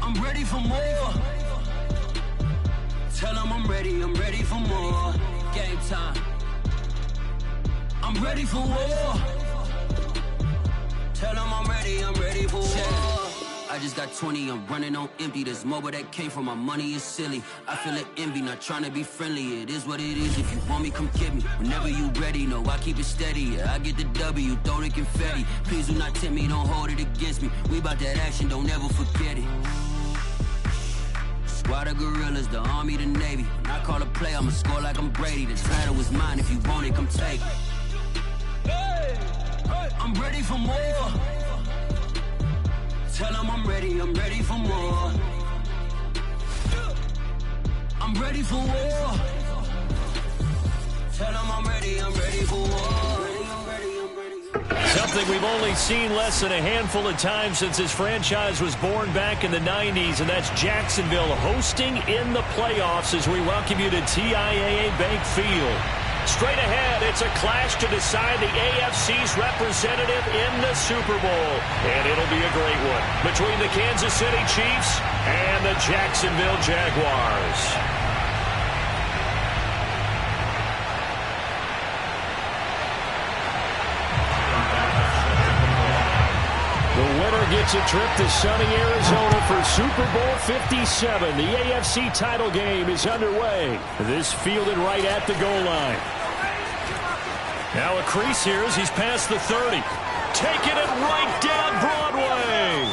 I'm ready for more. Tell them I'm ready for more. Game time. I'm ready for war. Tell them I'm ready for war. I just got 20, I'm running on empty. This mobile that came from my money is silly. I feel it envy, not trying to be friendly. It is what it is, if you want me, come get me. Whenever you ready, no, I keep it steady. Yeah, I get the W, throw the confetti. Please do not tempt me, don't hold it against me. We about that action, don't ever forget it. Squad of gorillas, the army, the navy. When I call a play, I'ma score like I'm Brady. The title is mine, if you want it, come take it. I'm ready for more. Tell them I'm ready for more. I'm ready for war. Tell them I'm ready for war. Something we've only seen less than a handful of times since this franchise was born back in the 90s, and that's Jacksonville hosting in the playoffs as we welcome you to TIAA Bank Field. Straight ahead, it's a clash to decide the AFC's representative in the Super Bowl. And it'll be a great one between the Kansas City Chiefs and the Jacksonville Jaguars. The winner gets a trip to sunny Arizona for Super Bowl 57. The AFC title game is underway. This fielded right at the goal line. Now a crease here as he's past the 30. Taking it right down Broadway.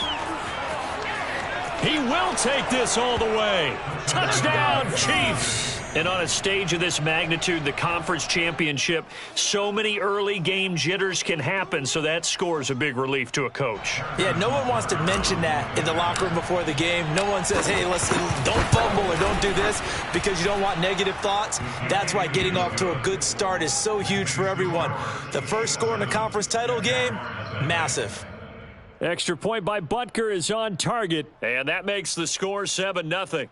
He will take this all the way. Touchdown, Chiefs. And on a stage of this magnitude, the conference championship, so many early game jitters can happen, so that scores a big relief to a coach. Yeah, no one wants to mention that in the locker room before the game. No one says, hey, listen, don't fumble or don't do this because you don't want negative thoughts. That's why getting off to a good start is so huge for everyone. The first score in the conference title game, massive. Extra point by Butker is on target, and that makes the score 7-0.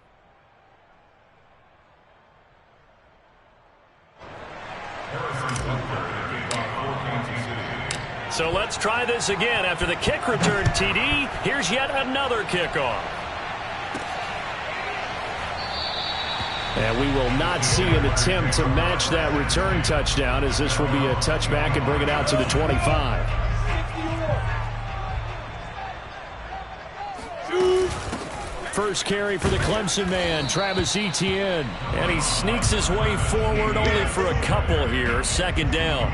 So let's try this again. After the kick return TD, here's yet another kickoff. And we will not see an attempt to match that return touchdown, as this will be a touchback and bring it out to the 25. First carry for the Clemson man, Travis Etienne. And he sneaks his way forward only for a couple here. Second down.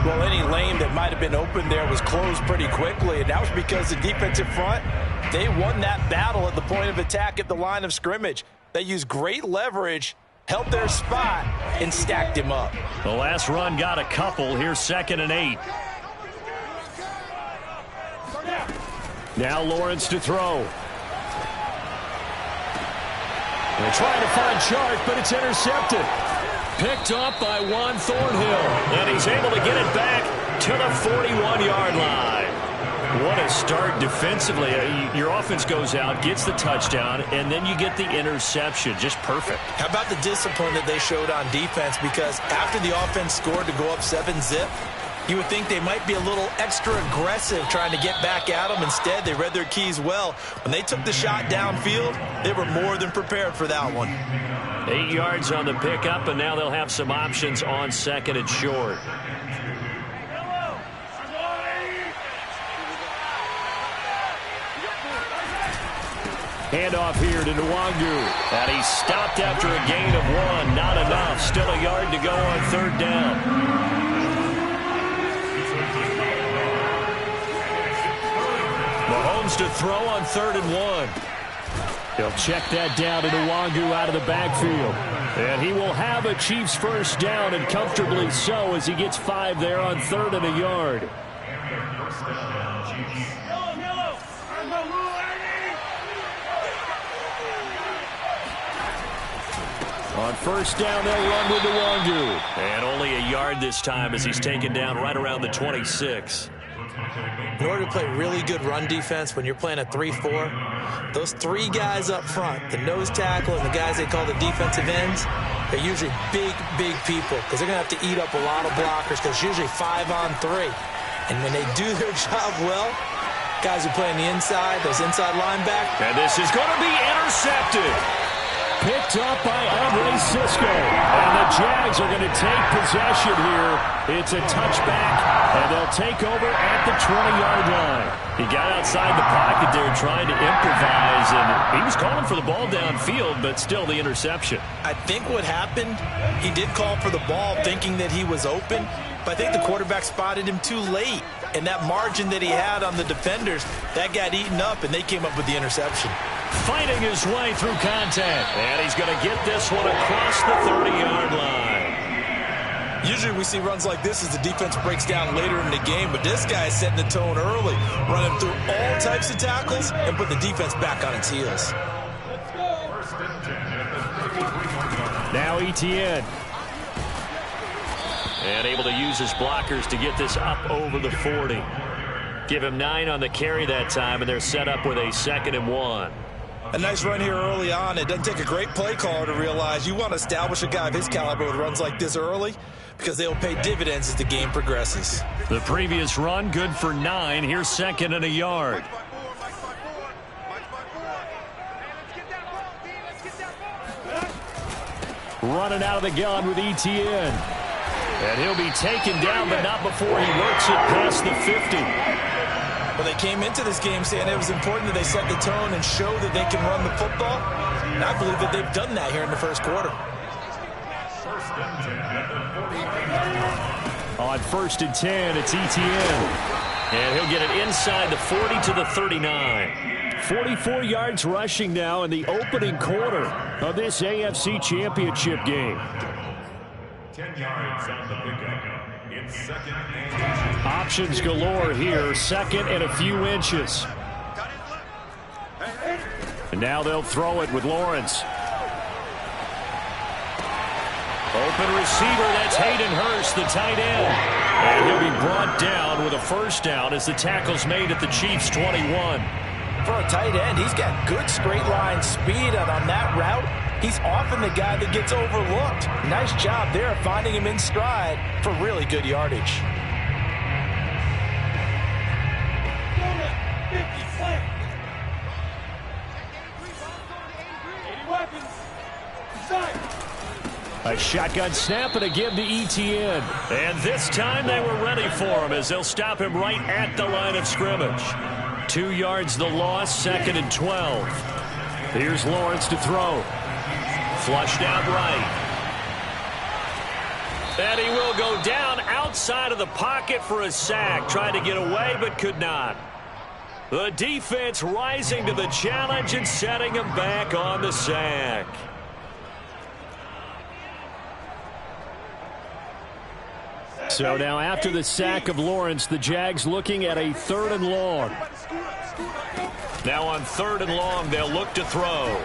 Well, any lane that might have been open there was closed pretty quickly, and that was because the defensive front, they won that battle at the point of attack at the line of scrimmage. They used great leverage, held their spot, and stacked him up. The last run got a couple. Here's 2nd and 8. Now Lawrence to throw. They're trying to find Chark, but it's intercepted. Picked up by Juan Thornhill. And he's able to get it back to the 41-yard line. What a start defensively. Your offense goes out, gets the touchdown, and then you get the interception. Just perfect. How about the discipline that they showed on defense? Because after the offense scored to go up 7-zip, you would think they might be a little extra aggressive trying to get back at them. Instead, they read their keys well. When they took the shot downfield, they were more than prepared for that one. 8 yards on the pickup, and now they'll have some options on 2nd and short. Handoff here to Nwangu. And he's stopped after a gain of 1. Not enough. Still a yard to go on 3rd down. Mahomes to throw on 3rd and 1. He'll check that down to Nwangu out of the backfield. And he will have a Chiefs first down, and comfortably so, as he gets 5 there on 3rd and a yard. On 1st down, they'll run with Nwangu. And only a yard this time as he's taken down right around the 26. In order to play really good run defense when you're playing a 3-4, those 3 guys up front, the nose tackle and the guys they call the defensive ends, they're usually big people because they're going to have to eat up a lot of blockers because it's usually 5 on 3. And when they do their job well, Guys who play on the inside, those inside linebackers. And this is going to be intercepted. Picked up by Andre Cisco. And the Jags are going to take possession here. It's a touchback, and they'll take over at the 20-yard line. He got outside the pocket there trying to improvise, and he was calling for the ball downfield, but still the interception. I think what happened, he did call for the ball thinking that he was open, but I think the quarterback spotted him too late. And that margin that he had on the defenders, that got eaten up, and they came up with the interception. Fighting his way through contact. And he's going to get this one across the 30-yard line. Usually we see runs like this as the defense breaks down later in the game, but this guy is setting the tone early, running through all types of tackles and put the defense back on its heels. Now Etienne. And able to use his blockers to get this up over the 40. Give him 9 on the carry that time, and they're set up with a 2nd and 1. A nice run here early on. It doesn't take a great play caller to realize you want to establish a guy of his caliber with runs like this early because they'll pay dividends as the game progresses. The previous run, good for 9. Here's 2nd and a yard. Running out of the gun with Etienne. And he'll be taken down, but not before he works it past the 50. Well, they came into this game saying it was important that they set the tone and show that they can run the football. And I believe that they've done that here in the first quarter. On 1st and 10, it's Etienne. And he'll get it inside the 40 to the 39. 44 yards rushing now in the opening quarter of this AFC Championship game. 10 yards on the pickup. It's 2nd and Options galore here. 2nd and a few inches. And now they'll throw it with Lawrence. Open receiver, that's Hayden Hurst, the tight end. And he'll be brought down with a 1st down as the tackle's made at the Chiefs' 21. For a tight end, he's got good straight line speed, and on that route, he's often the guy that gets overlooked. Nice job there finding him in stride for really good yardage. A shotgun snap and a give to Etienne. And this time they were ready for him as they'll stop him right at the line of scrimmage. 2 yards the loss, 2nd and 12. Here's Lawrence to throw. Flushed out right. And he will go down outside of the pocket for a sack. Tried to get away but could not. The defense rising to the challenge and setting him back on the sack. So now after the sack of Lawrence, the Jags looking at a 3rd and long. Now on 3rd and long, they'll look to throw.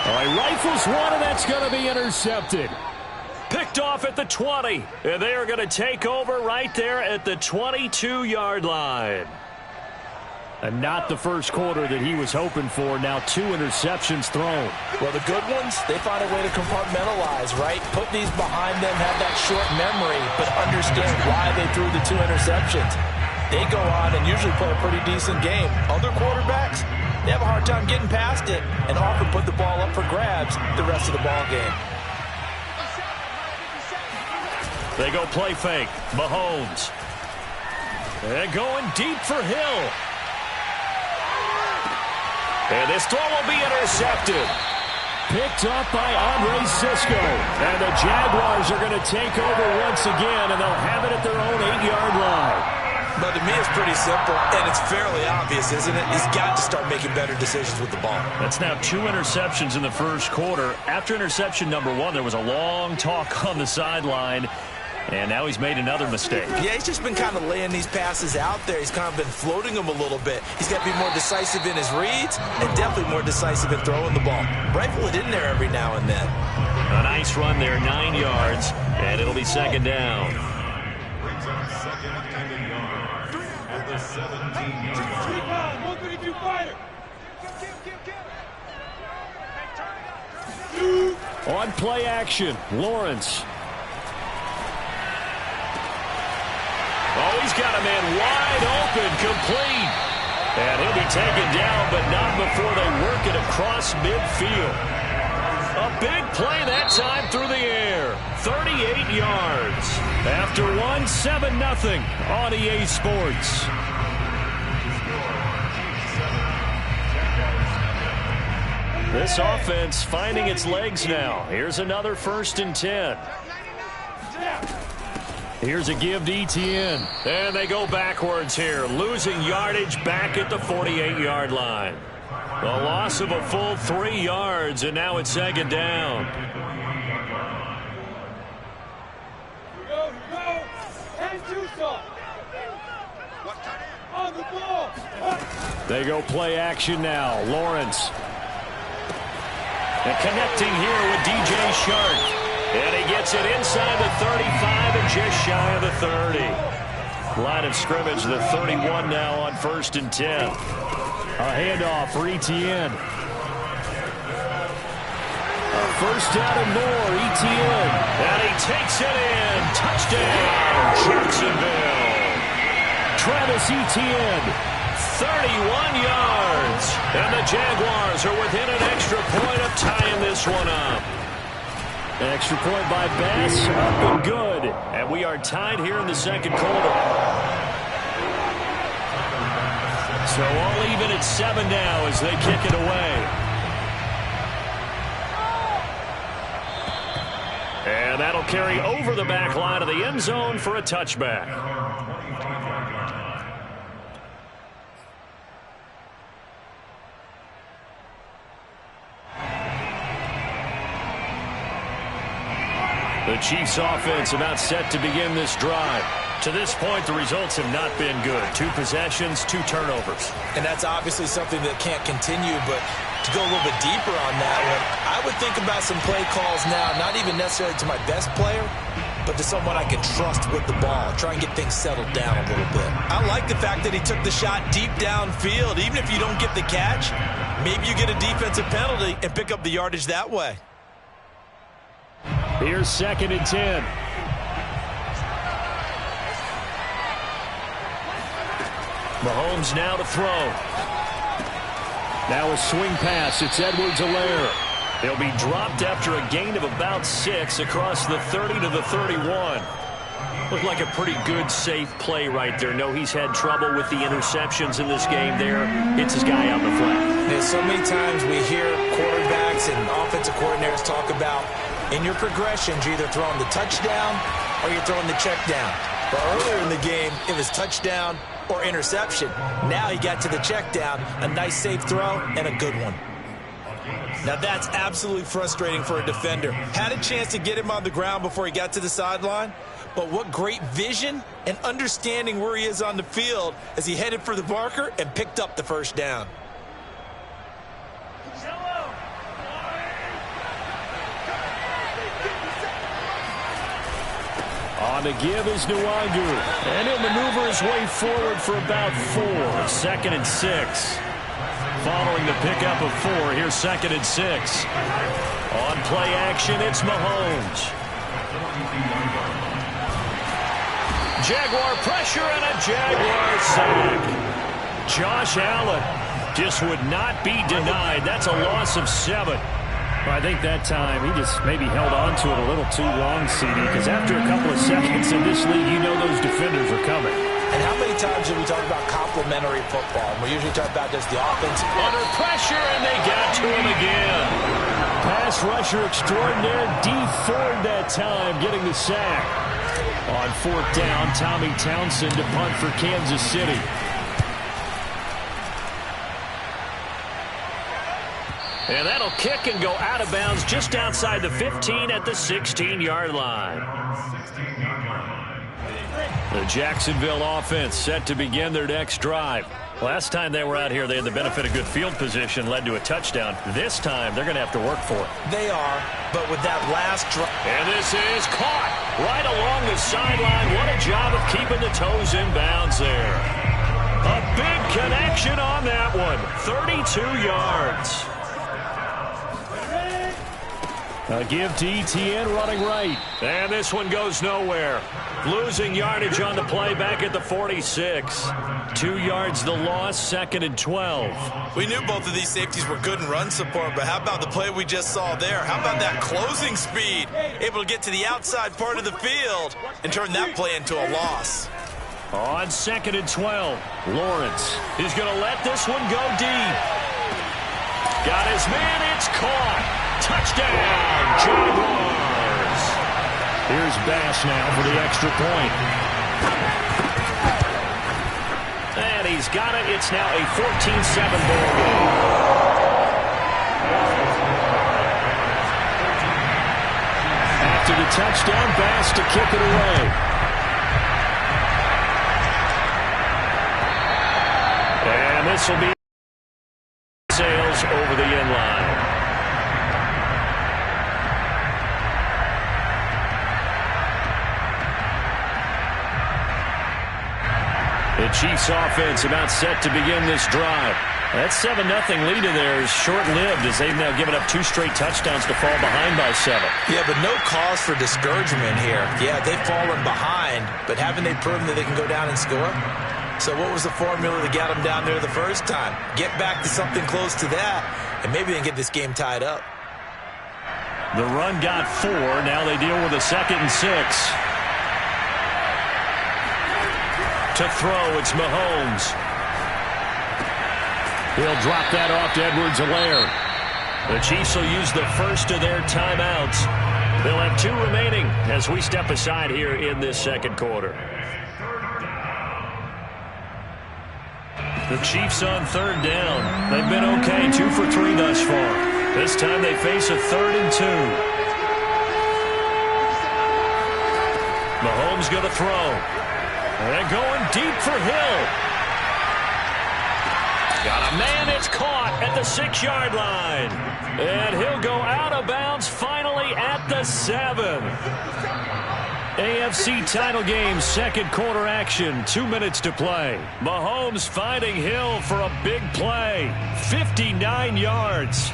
All right, rifles one, and that's going to be intercepted. Picked off at the 20, and they are going to take over right there at the 22-yard line. And not the first quarter that he was hoping for. Now 2 interceptions thrown. Well, the good ones, they find a way to compartmentalize, right? Put these behind them, have that short memory, but understand why they threw the 2 interceptions. They go on and usually play a pretty decent game. Other quarterbacks, they have a hard time getting past it and often put the ball up for grabs the rest of the ball game. They go play fake. Mahomes. And going deep for Hill. And this throw will be intercepted. Picked up by Andre Cisco. And the Jaguars are going to take over once again, and they'll have it at their own 8-yard line. But to me, it's pretty simple, and it's fairly obvious, isn't it? He's got to start making better decisions with the ball. That's now 2 interceptions in the first quarter. After interception number 1, there was a long talk on the sideline. And now he's made another mistake. Yeah, he's just been kind of laying these passes out there. He's kind of been floating them a little bit. He's got to be more decisive in his reads and definitely more decisive in throwing the ball. Rifle it in there every now and then. A nice run there, 9 yards, and it'll be 2nd down. brings up 2nd and a yard at the 17-yard line. On play action, Lawrence. He's got a man wide open, complete. And he'll be taken down, but not before they work it across midfield. A big play that time through the air. 38 yards. After one, 7-0 on EA Sports. This offense finding its legs now. Here's another 1st and 10. Here's a give to Etienne. And they go backwards here, losing yardage back at the 48-yard line. A loss of a full 3 yards, and now it's 2nd down. They go play action now. Lawrence. And connecting here with DJ Shark. And he gets it inside the 35 and just shy of the 30. Line of scrimmage, the 31 now on 1st and 10. A handoff for Etienne. A 1st down and more, Etienne. And he takes it in. Touchdown, Jacksonville. Travis Etienne. 31 yards. And the Jaguars are within an extra point of tying this one up. An extra point by Bass, up and good. And we are tied here in the 2nd quarter. So all even at 7 now as they kick it away. And that'll carry over the back line of the end zone for a touchback. The Chiefs offense about set to begin this drive. To this point, the results have not been good. 2 possessions, 2 turnovers. And that's obviously something that can't continue, but to go a little bit deeper on that one, I would think about some play calls now, not even necessarily to my best player, but to someone I can trust with the ball. Try and get things settled down a little bit. I like the fact that he took the shot deep downfield. Even if you don't get the catch, maybe you get a defensive penalty and pick up the yardage that way. Here's 2nd and 10. Mahomes now to throw. Now a swing pass. It's Edwards-Helaire. He'll be dropped after a gain of about 6 across the 30 to the 31. Looked like a pretty good, safe play right there. No, he's had trouble with the interceptions in this game there. Hits his guy on the flat. And so many times we hear quarterbacks and offensive coordinators talk about in your progressions, you're either throwing the touchdown or you're throwing the check down. But earlier in the game, it was touchdown or interception. Now he got to the check down, a nice safe throw, and a good one. Now that's absolutely frustrating for a defender. Had a chance to get him on the ground before he got to the sideline, but what great vision and understanding where he is on the field as he headed for the marker and picked up the 1st down. On the give is Nwangu. And he'll maneuver his way forward for about 4. 2nd and 6. Following the pickup of 4, here's 2nd and 6. On play action, it's Mahomes. Jaguar pressure and a Jaguar sack. Josh Allen just would not be denied. That's a loss of 7. Well, I think that time he just maybe held on to it a little too long, CD, because after a couple of seconds in this league, you know those defenders are coming. And how many times do we talk about complementary football? We usually talk about just the offense. Under pressure, and they got to him again. Pass rusher extraordinaire, D. Ford that time getting the sack. On 4th down, Tommy Townsend to punt for Kansas City. And that'll kick and go out of bounds just outside the 15 at the 16-yard line. The Jacksonville offense set to begin their next drive. Last time they were out here, they had the benefit of good field position, led to a touchdown. This time, they're going to have to work for it. They are, but with that last drive. And this is caught right along the sideline. What a job of keeping the toes in bounds there. A big connection on that one. 32 yards. A give to ETN running right. And this one goes nowhere. Losing yardage on the play back at the 46. 2 yards the loss, 2nd and 12. We knew both of these safeties were good in run support, but how about the play we just saw there? How about that closing speed? Able to get to the outside part of the field and turn that play into a loss. On 2nd and 12, Lawrence is going to let this one go deep. Got his man, it's caught. Touchdown, Jaguars. Here's Bass now for the extra point. And he's got it. It's now a 14-7 ball game. After the touchdown, Bass to kick it away. And this will be sails over the end line. The Chiefs offense about set to begin this drive. That 7-0 lead in there is short-lived as they've now given up 2 straight touchdowns to fall behind by 7. Yeah, but no cause for discouragement here. Yeah, they've fallen behind, but haven't they proven that they can go down and score? So what was the formula that got them down there the first time? Get back to something close to that, and maybe they can get this game tied up. The run got 4. Now they deal with a 2nd and 6. To throw, it's Mahomes. He'll drop that off to Edwards-Helaire. The Chiefs will use the first of their timeouts. They'll have 2 remaining as we step aside here in this second quarter. The Chiefs on 3rd down. They've been okay, 2 for 3 thus far. This time they face a 3rd and 2. Mahomes going to throw. And going deep for Hill. Got a man, it's caught at the 6-yard line. And he'll go out of bounds finally at the 7. AFC title game, second quarter action, 2 minutes to play. Mahomes finding Hill for a big play. 59 yards.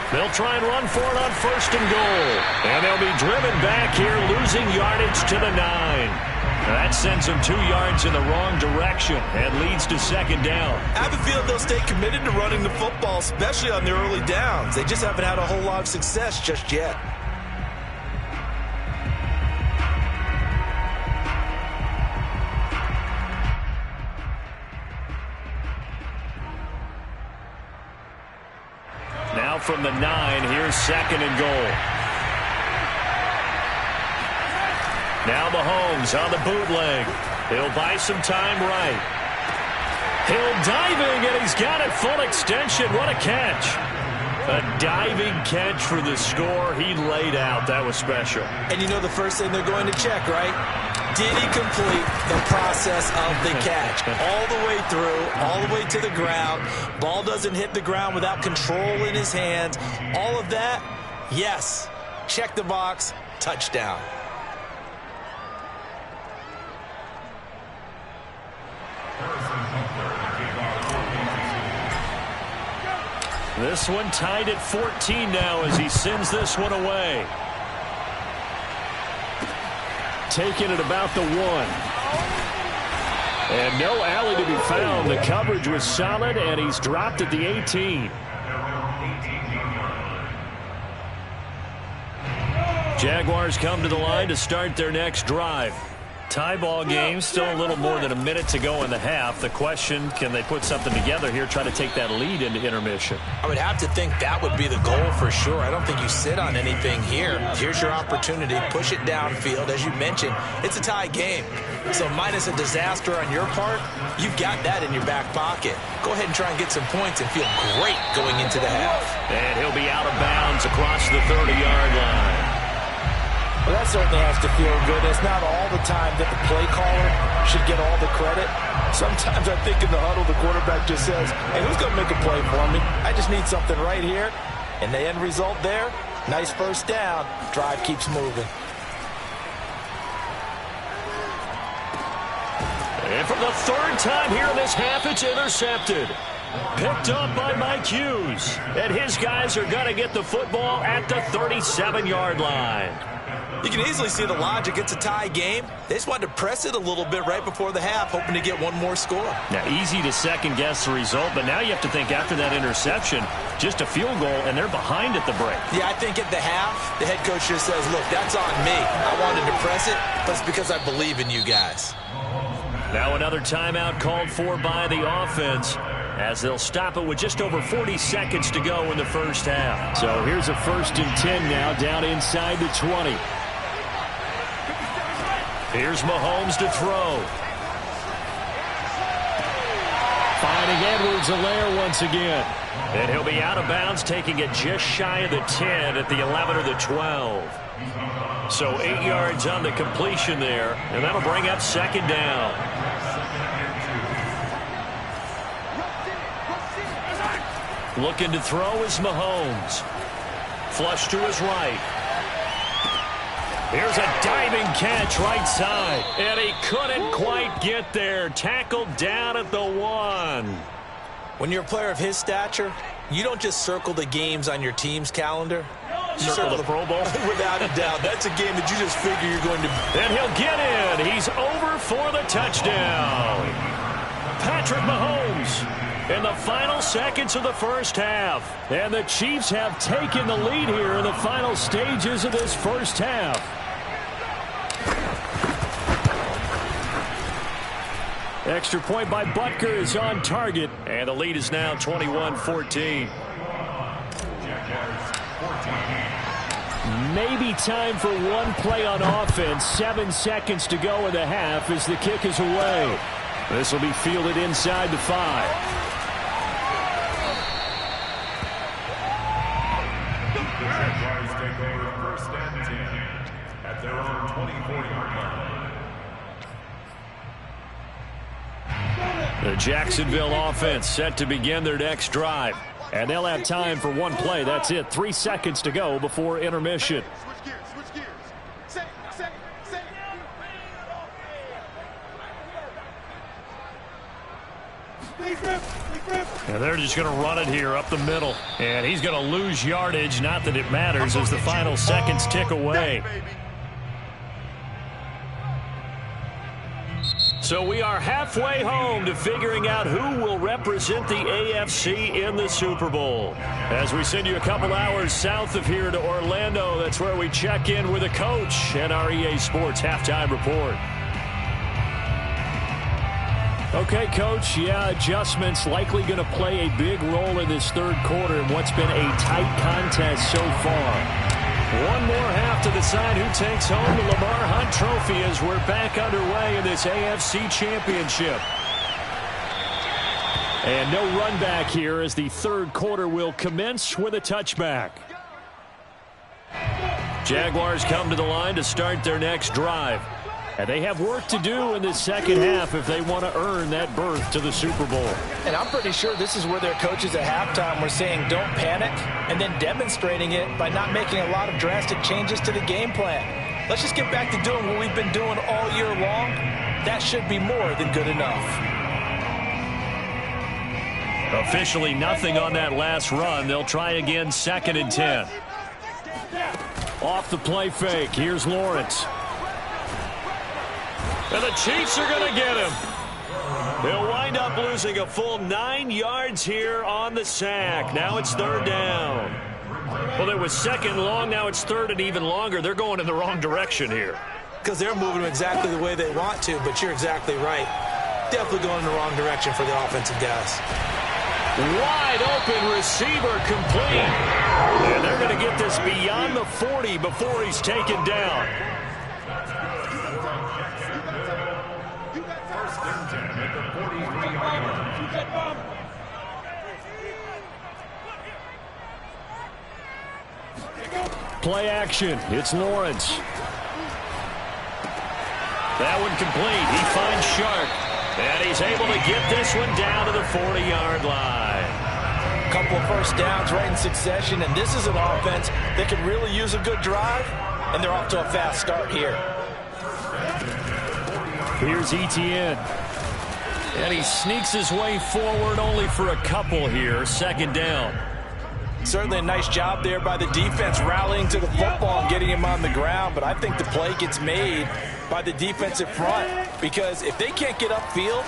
They'll try and run for it on 1st and goal. And they'll be driven back here, losing yardage to the 9. That sends them 2 yards in the wrong direction and leads to 2nd down. I have a feeling they'll stay committed to running the football, especially on their early downs. They just haven't had a whole lot of success just yet. Now from the 9, here's 2nd and goal. Now Mahomes on the bootleg. He'll buy some time right. Hill diving, and he's got it full extension. What a catch. A diving catch for the score. He laid out. That was special. And you know the first thing they're going to check, right? Did he complete the process of the catch? All the way through, all the way to the ground. Ball doesn't hit the ground without control in his hands. All of that, yes. Check the box, touchdown. This one tied at 14 now as he sends this one away. Taking it about the 1. And no alley to be found. The coverage was solid, and he's dropped at the 18. Jaguars come to the line to start their next drive. Tie ball game, still a little more than a minute to go in the half. The question, can they put something together here, try to take that lead into intermission? I would have to think that would be the goal for sure. I don't think you sit on anything here. Here's your opportunity. Push it downfield. As you mentioned, it's a tie game. So minus a disaster on your part, you've got that in your back pocket. Go ahead and try and get some points and feel great going into the half. And he'll be out of bounds across the 30-yard line. Well, that certainly has to feel good. It's not all the time that the play caller should get all the credit. Sometimes I think in the huddle, the quarterback just says, hey, who's going to make a play for me? I just need something right here. And the end result there, nice first down. Drive keeps moving. And for the third time here in this half, it's intercepted. Picked up by Mike Hughes. And his guys are going to get the football at the 37-yard line. You can easily see the logic. It's a tie game. They just wanted to press it a little bit right before the half, hoping to get one more score. Now, easy to second-guess the result, but now you have to think after that interception, just a field goal, and they're behind at the break. Yeah, I think at the half, the head coach just says, look, that's on me. I wanted to press it, but it's because I believe in you guys. Now another timeout called for by the offense, as they'll stop it with just over 40 seconds to go in the first half. So here's a 1st and 10 now, down inside the 20. Here's Mahomes to throw. Finding Edwards-Helaire once again. And he'll be out of bounds, taking it just shy of the 10 at the 11 or the 12. So 8 yards on the completion there, and that'll bring up 2nd down. Looking to throw is Mahomes. Flush to his right. Here's a diving catch right side. And he couldn't quite get there. Tackled down at the 1. When you're a player of his stature, you don't just circle the games on your team's calendar. You circle the Pro Bowl? Without a doubt. That's a game that you just figure you're going to... And he'll get in. He's over for the touchdown. Patrick Mahomes in the final seconds of the first half. And the Chiefs have taken the lead here in the final stages of this first half. Extra point by Butker is on target, and the lead is now 21-14. Maybe time for one play on offense. 7 seconds to go in the half as the kick is away. This will be fielded inside the 5. Jaguars take over 1st and 10 at their own 24-yard line. The Jacksonville offense set to begin their next drive. And they'll have time for one play. That's it. 3 seconds to go before intermission. And they're just going to run it here up the middle. And he's going to lose yardage. Not that it matters as the final seconds tick away. So we are halfway home to figuring out who will represent the AFC in the Super Bowl. As we send you a couple hours south of here to Orlando, that's where we check in with a coach and our EA Sports Halftime Report. Okay, Coach, yeah, adjustments likely going to play a big role in this third quarter in what's been a tight contest so far. One more half to decide who takes home the Lamar Hunt Trophy as we're back underway in this AFC Championship. And no run back here as the third quarter will commence with a touchback. Jaguars come to the line to start their next drive. And they have work to do in this second half if they want to earn that berth to the Super Bowl. And I'm pretty sure this is where their coaches at halftime were saying don't panic, and then demonstrating it by not making a lot of drastic changes to the game plan. Let's just get back to doing what we've been doing all year long. That should be more than good enough. Officially nothing on that last run. They'll try again 2nd and 10. Off the play fake. Here's Lawrence. And the Chiefs are going to get him. They'll wind up losing a full 9 yards here on the sack. Now it's 3rd down. Well, it was 2nd long. Now it's 3rd and even longer. They're going in the wrong direction here. Because they're moving exactly the way they want to, but you're exactly right. Definitely going in the wrong direction for the offensive guys. Wide open receiver complete. And they're going to get this beyond the 40 before he's taken down. Play action. It's Lawrence. That one complete. He finds Sharp. And he's able to get this one down to the 40-yard line. A couple of first downs right in succession, and this is an offense that could really use a good drive, and they're off to a fast start here. Here's Etienne. And he sneaks his way forward only for a couple here. Second down. Certainly a nice job there by the defense rallying to the football and getting him on the ground, but I think the play gets made by the defensive front, because if they can't get upfield,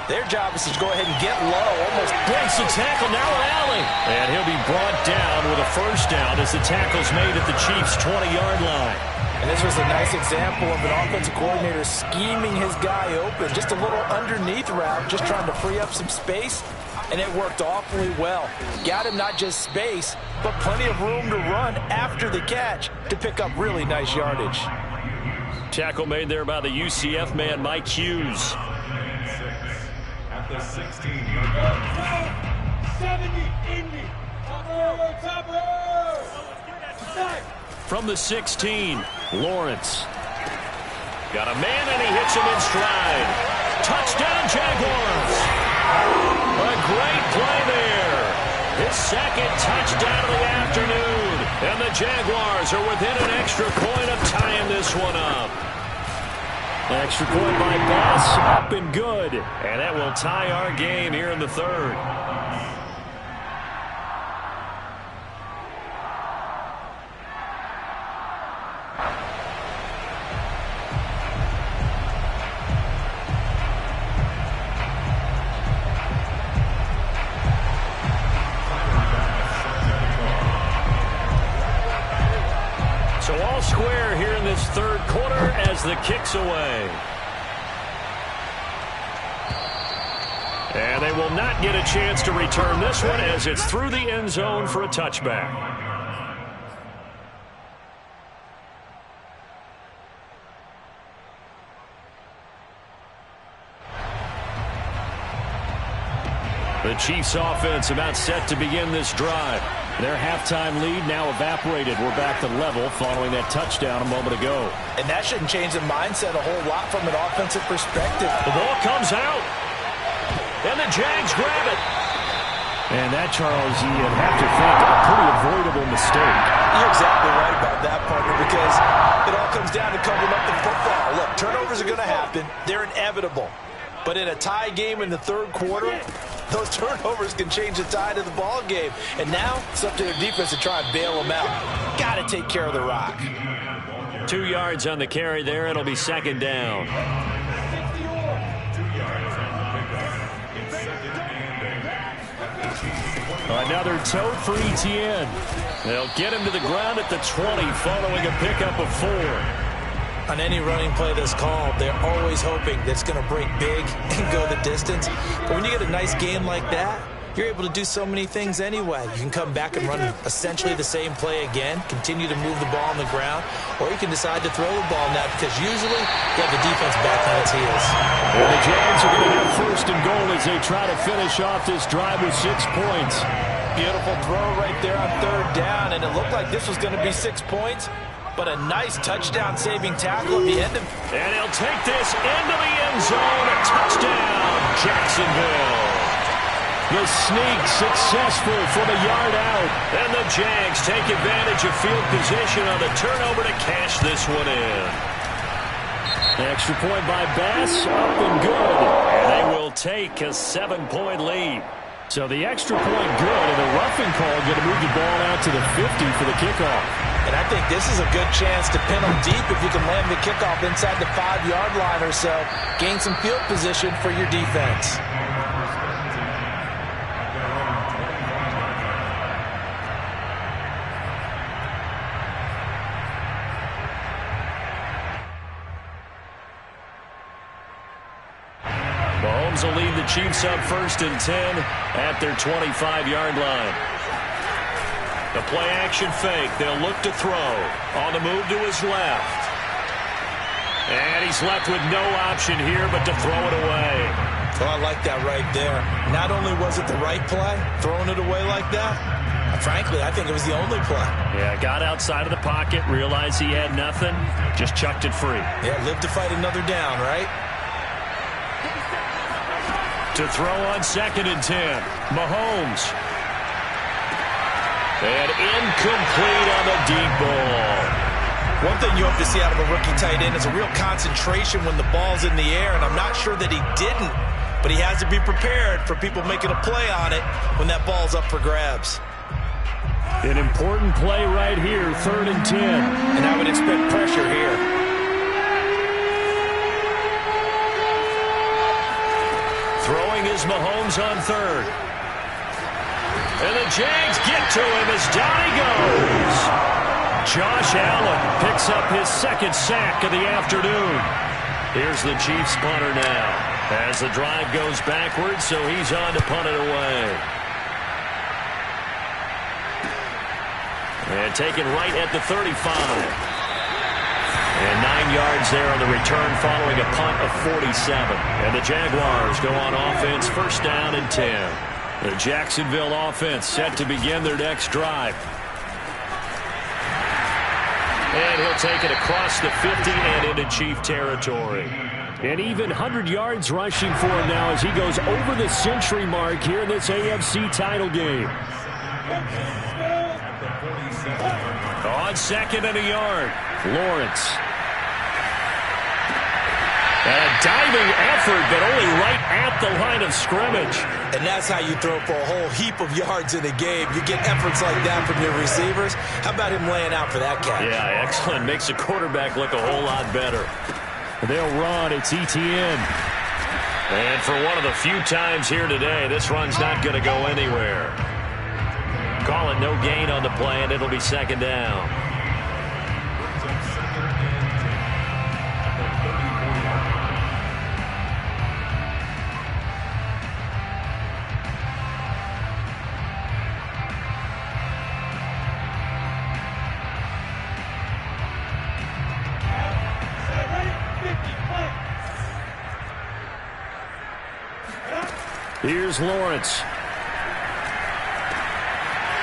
their job is to go ahead and get low. Almost breaks the tackle, now an alley. And he'll be brought down with a first down as the tackle's made at the Chiefs' 20-yard line. And this was a nice example of an offensive coordinator scheming his guy open. Just a little underneath route, just trying to free up some space, and it worked awfully well. Got him not just space, but plenty of room to run after the catch to pick up really nice yardage. Tackle made there by the UCF man, Mike Hughes. At the 16-yard line. 70, from the 16, Lawrence. Got a man and he hits him in stride. Touchdown, Jaguars. A great play there. His second touchdown of the afternoon. And the Jaguars are within an extra point of tying this one up. Extra point by Bass, up and good. And that will tie our game here in the third. So all square here in this third quarter as the kick's away. And they will not get a chance to return this one as it's through the end zone for a touchback. The Chiefs offense about set to begin this drive. Their halftime lead now evaporated. We're back to level following that touchdown a moment ago. And that shouldn't change the mindset a whole lot from an offensive perspective. The ball comes out. And the Jags grab it. And that, Charles, you'd have to think a pretty avoidable mistake. You're exactly right about that, partner, because it all comes down to covering up the football. Look, turnovers are going to happen. They're inevitable. But in a tie game in the third quarter, those turnovers can change the tide of the ball game. And now it's up to their defense to try and bail them out. Got to take care of the rock. 2 yards on the carry there. It'll be second down. Another tote for Etienne. They'll get him to the ground at the 20 following a pickup of 4. On any running play that's called, they're always hoping that it's going to break big and go the distance. But when you get a nice game like that, you're able to do so many things anyway. You can come back and run essentially the same play again, continue to move the ball on the ground, or you can decide to throw the ball now because usually you have the defense back on its heels. And the Jags are going to have first and goal as they try to finish off this drive with 6 points. Beautiful throw right there on third down, and it looked like this was going to be 6 points. But a nice touchdown-saving tackle at the end of it. And he'll take this into the end zone. A touchdown, Jacksonville. The sneak successful from a yard out. And the Jags take advantage of field position on the turnover to cash this one in. Extra point by Bass, up and good. And they will take a 7-point lead. So the extra point good, and the roughing call going to move the ball out to the 50 for the kickoff. And I think this is a good chance to pin them deep if you can land the kickoff inside the 5-yard line or so. Gain some field position for your defense. Mahomes will lead the Chiefs up 1st and 10 at their 25-yard line. The play-action fake. They'll look to throw. On the move to his left. And he's left with no option here but to throw it away. Oh, I like that right there. Not only was it the right play, throwing it away like that, Frankly, I think it was the only play. Yeah, got outside of the pocket, realized he had nothing, just chucked it free. Yeah, live to fight another down, right? To throw on 2nd and 10. Mahomes. And incomplete on the deep ball. One thing you hope to see out of a rookie tight end is a real concentration when the ball's in the air, and I'm not sure that he didn't, but he has to be prepared for people making a play on it when that ball's up for grabs. An important play right here, 3rd and 10. And I would expect pressure here. Throwing is Mahomes on 3rd. And the Jags get to him as down he goes. Josh Allen picks up his 2nd sack of the afternoon. Here's the Chiefs punter now as the drive goes backwards, so he's on to punt it away. And taken right at the 35. And 9 yards there on the return following a punt of 47. And the Jaguars go on offense, 1st down and 10. The Jacksonville offense set to begin their next drive. And he'll take it across the 50 and into Chief territory. And even 100 yards rushing for him now as he goes over the century mark here in this AFC title game. On 2nd and a yard, Lawrence. And a diving effort, but only right at the line of scrimmage. And that's how you throw for a whole heap of yards in a game. You get efforts like that from your receivers. How about him laying out for that catch? Yeah, excellent. Makes the quarterback look a whole lot better. They'll run. It's Etienne. And for one of the few times here today, this run's not going to go anywhere. Call it no gain on the play, and it'll be 2nd down. Here's Lawrence.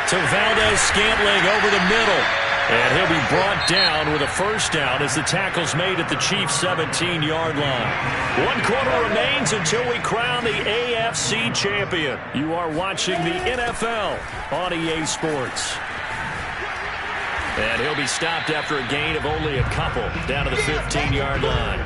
To Valdez-Scantling over the middle. And he'll be brought down with a 1st down as the tackle's made at the Chiefs' 17-yard line. 1 quarter remains until we crown the AFC champion. You are watching the NFL on EA Sports. And he'll be stopped after a gain of only a couple down to the 15-yard line.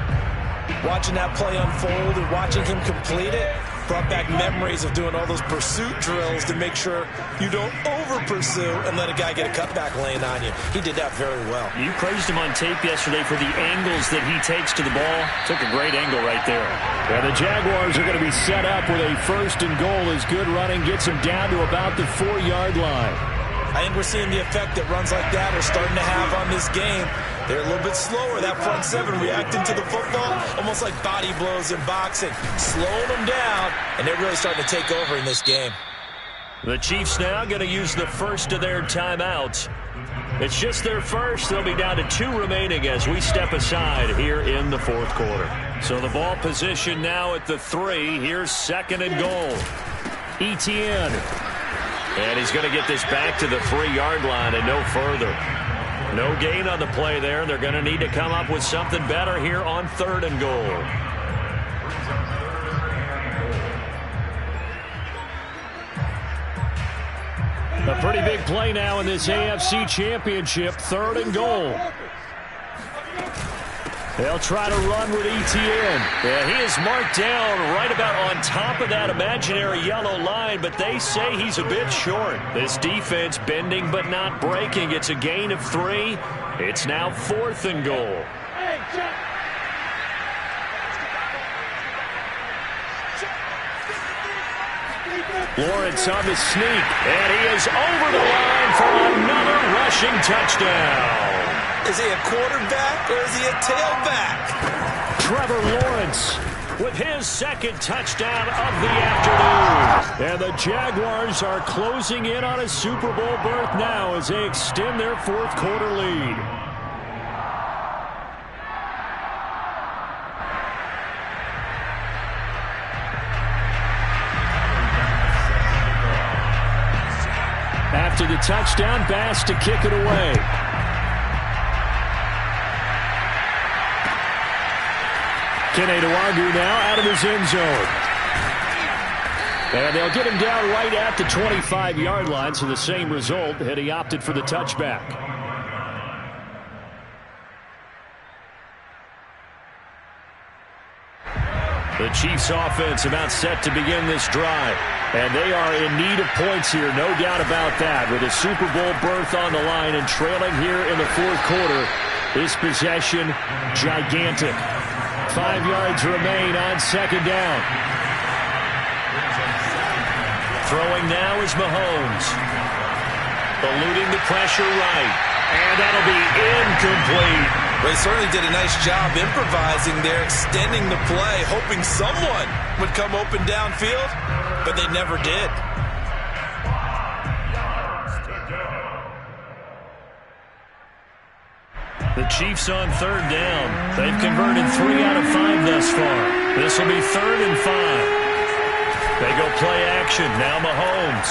Watching that play unfold and watching him complete it brought back memories of doing all those pursuit drills to make sure you don't over-pursue and let a guy get a cutback lane on you. He did that very well. You praised him on tape yesterday for the angles that he takes to the ball. Took a great angle right there. And the Jaguars are going to be set up with a 1st and goal as good running gets him down to about the 4-yard line. I think we're seeing the effect that runs like that are starting to have on this game. They're a little bit slower, that front 7 reacting to the football, almost like body blows in boxing, slowing them down, and they're really starting to take over in this game. The Chiefs now going to use the first of their timeouts. It's just their first. They'll be down to 2 remaining as we step aside here in the 4th quarter. So the ball position now at the 3. Here's 2nd and goal. Etienne. And he's going to get this back to the 3-yard line and no further. No gain on the play there. They're going to need to come up with something better here on 3rd and goal. A pretty big play now in this AFC Championship. 3rd and goal. They'll try to run with Etienne. Yeah, he is marked down right about on top of that imaginary yellow line, but they say he's a bit short. This defense bending but not breaking. It's a gain of 3. It's now 4th and goal. Lawrence on the sneak, and he is over the line for another rushing touchdown. Is he a quarterback or is he a tailback? Trevor Lawrence with his 2nd touchdown of the afternoon. And the Jaguars are closing in on a Super Bowl berth now as they extend their 4th quarter lead. after the touchdown. Bass to kick it away. Keneduagu now out of his end zone. And they'll get him down right at the 25-yard line, so the same result, and he opted for the touchback. The Chiefs offense about set to begin this drive. And they are in need of points here, no doubt about that. With a Super Bowl berth on the line and trailing here in the fourth quarter, this possession gigantic. 5 yards remain on second down. Throwing now is Mahomes. Eluding the pressure right. And that'll be incomplete. They certainly did a nice job improvising there, extending the play, hoping someone would come open downfield, but they never did. The Chiefs on third down. They've converted 3 out of 5 thus far. This will be 3rd and 5. They go play action. Now Mahomes.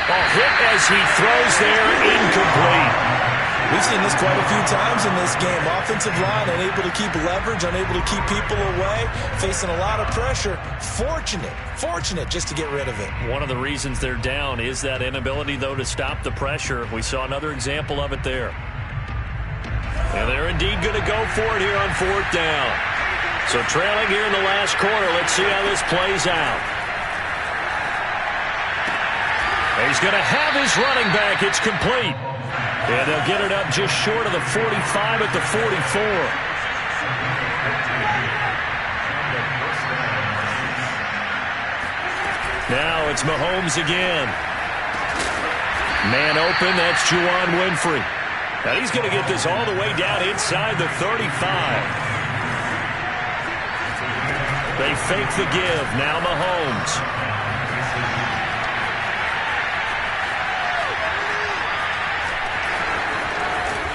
A hit as he throws there, incomplete. We've seen this quite a few times in this game. Offensive line unable to keep leverage, unable to keep people away, facing a lot of pressure. Fortunate just to get rid of it. One of the reasons they're down is that inability, though, to stop the pressure. We saw another example of it there. And they're indeed going to go for it here on 4th down. So trailing here in the last quarter. Let's see how this plays out. He's going to have his running back. It's complete. And they'll get it up just short of the 45 at the 44. Now it's Mahomes again. Man open, that's Juwan Winfrey. Now he's going to get this all the way down inside the 35. They fake the give. Now Mahomes.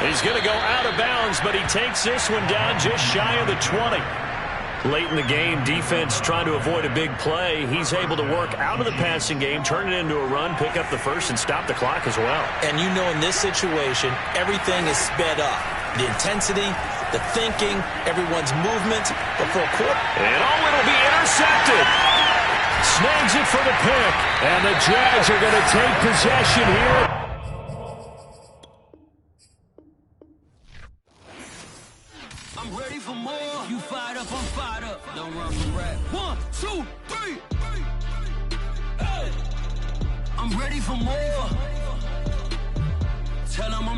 He's going to go out of bounds, but he takes this one down just shy of the 20. Late in the game, defense trying to avoid a big play. He's able to work out of the passing game, turn it into a run, pick up the first, and stop the clock as well. And you know in this situation, everything is sped up. The intensity, the thinking, everyone's movement. But for a quarter. And it'll be intercepted. Snags it for the pick. And the Jags are going to take possession here. I'm ready for more. You fired up, I'm fired up. Don't run from rap. 1, 2, 3. Hey. I'm ready for more. Tell them I'm ready.